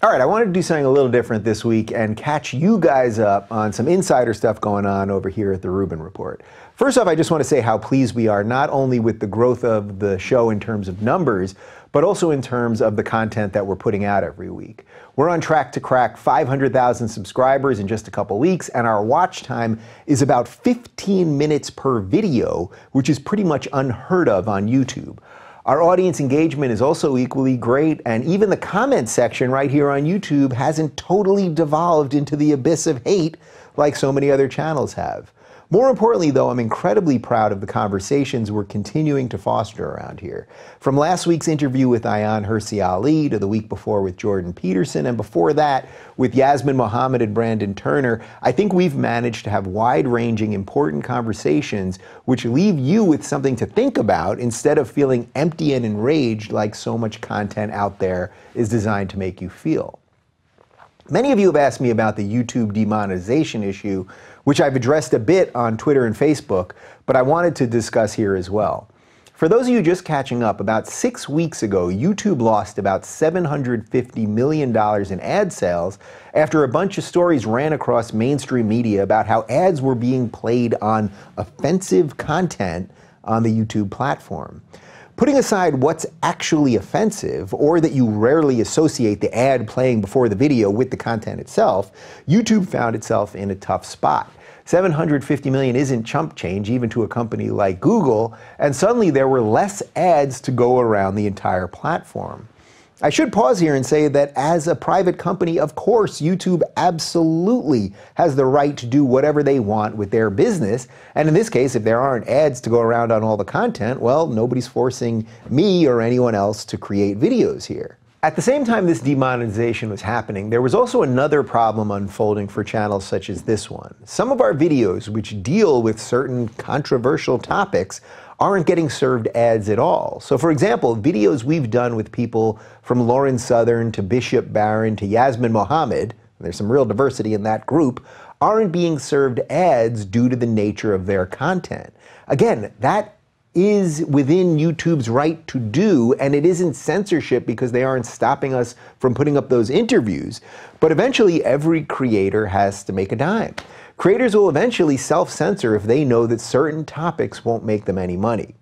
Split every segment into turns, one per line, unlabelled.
All right, I wanted to do something a little different this week and catch you guys up on some insider stuff going on over here at the Rubin Report. First off, I just want to say how pleased we are not only with the growth of the show in terms of numbers, but also in terms of the content that we're putting out every week. We're on track to crack 500,000 subscribers in just a couple weeks, and our watch time is about 15 minutes per video, which is pretty much unheard of on YouTube. Our audience engagement is also equally great, and even the comment section right here on YouTube hasn't totally devolved into the abyss of hate like so many other channels have. More importantly, though, I'm incredibly proud of the conversations we're continuing to foster around here. From last week's interview with Ayaan Hirsi Ali to the week before with Jordan Peterson, and before that with Yasmin Mohammed and Brandon Turner, I think we've managed to have wide-ranging, important conversations which leave you with something to think about instead of feeling empty and enraged like so much content out there is designed to make you feel. Many of you have asked me about the YouTube demonetization issue, which I've addressed a bit on Twitter and Facebook, but I wanted to discuss here as well. For those of you just catching up, about 6 weeks ago, YouTube lost about $750 million in ad sales after a bunch of stories ran across mainstream media about how ads were being played on offensive content on the YouTube platform. Putting aside what's actually offensive, or that you rarely associate the ad playing before the video with the content itself, YouTube found itself in a tough spot. $750 million isn't chump change even to a company like Google, and suddenly there were less ads to go around the entire platform. I should pause here and say that as a private company, of course, YouTube absolutely has the right to do whatever they want with their business. And in this case, if there aren't ads to go around on all the content, well, nobody's forcing me or anyone else to create videos here. At the same time this demonetization was happening, there was also another problem unfolding for channels such as this one. Some of our videos, which deal with certain controversial topics, aren't getting served ads at all. So for example, videos we've done with people from Lauren Southern to Bishop Barron to Yasmin Mohammed, there's some real diversity in that group, aren't being served ads due to the nature of their content. Again, that is within YouTube's right to do, and it isn't censorship because they aren't stopping us from putting up those interviews. But eventually every creator has to make a dime. Creators will eventually self-censor if they know that certain topics won't make them any money.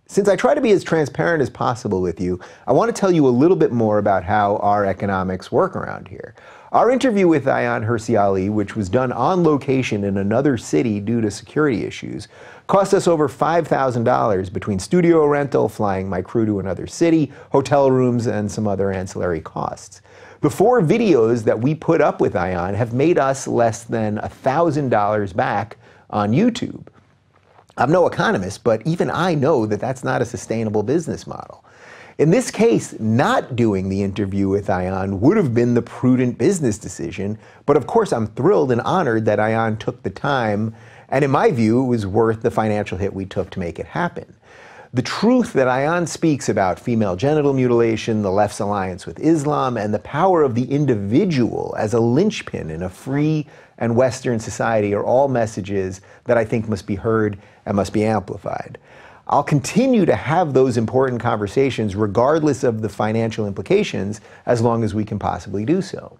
Since I try to be as transparent as possible with you, I want to tell you a little bit more about how our economics work around here. Our interview with Ayaan Hirsi Ali, which was done on location in another city due to security issues, cost us over $5,000 between studio rental, flying my crew to another city, hotel rooms, and some other ancillary costs. The 4 videos that we put up with Ayaan have made us less than $1,000 back on YouTube. I'm no economist, but even I know that that's not a sustainable business model. In this case, not doing the interview with Ayaan would have been the prudent business decision, but of course I'm thrilled and honored that Ayaan took the time, and in my view, it was worth the financial hit we took to make it happen. The truth that Ayaan speaks about female genital mutilation, the left's alliance with Islam, and the power of the individual as a linchpin in a free and Western society are all messages that I think must be heard and must be amplified. I'll continue to have those important conversations regardless of the financial implications as long as we can possibly do so.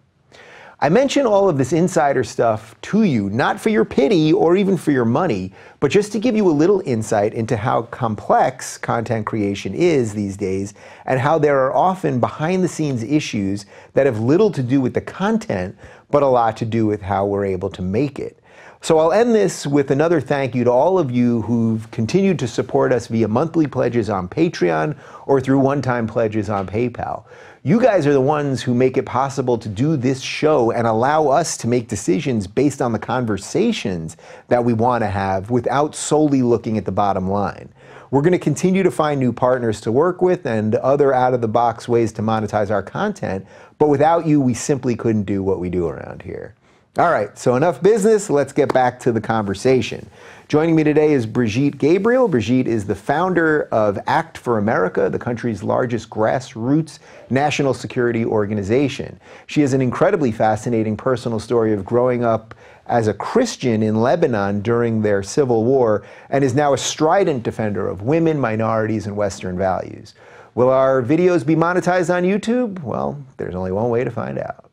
I mention all of this insider stuff to you, not for your pity or even for your money, but just to give you a little insight into how complex content creation is these days and how there are often behind-the-scenes issues that have little to do with the content, but a lot to do with how we're able to make it. So I'll end this with another thank you to all of you who've continued to support us via monthly pledges on Patreon or through one-time pledges on PayPal. You guys are the ones who make it possible to do this show and allow us to make decisions based on the conversations that we want to have without solely looking at the bottom line. We're going to continue to find new partners to work with and other out-of-the-box ways to monetize our content, but without you, we simply couldn't do what we do around here. All right, so enough business, let's get back to the conversation. Joining me today is Brigitte Gabriel. Brigitte is the founder of Act for America, the country's largest grassroots national security organization. She has an incredibly fascinating personal story of growing up as a Christian in Lebanon during their civil war and is now a strident defender of women, minorities, and Western values. Will our videos be monetized on YouTube? Well, there's only one way to find out.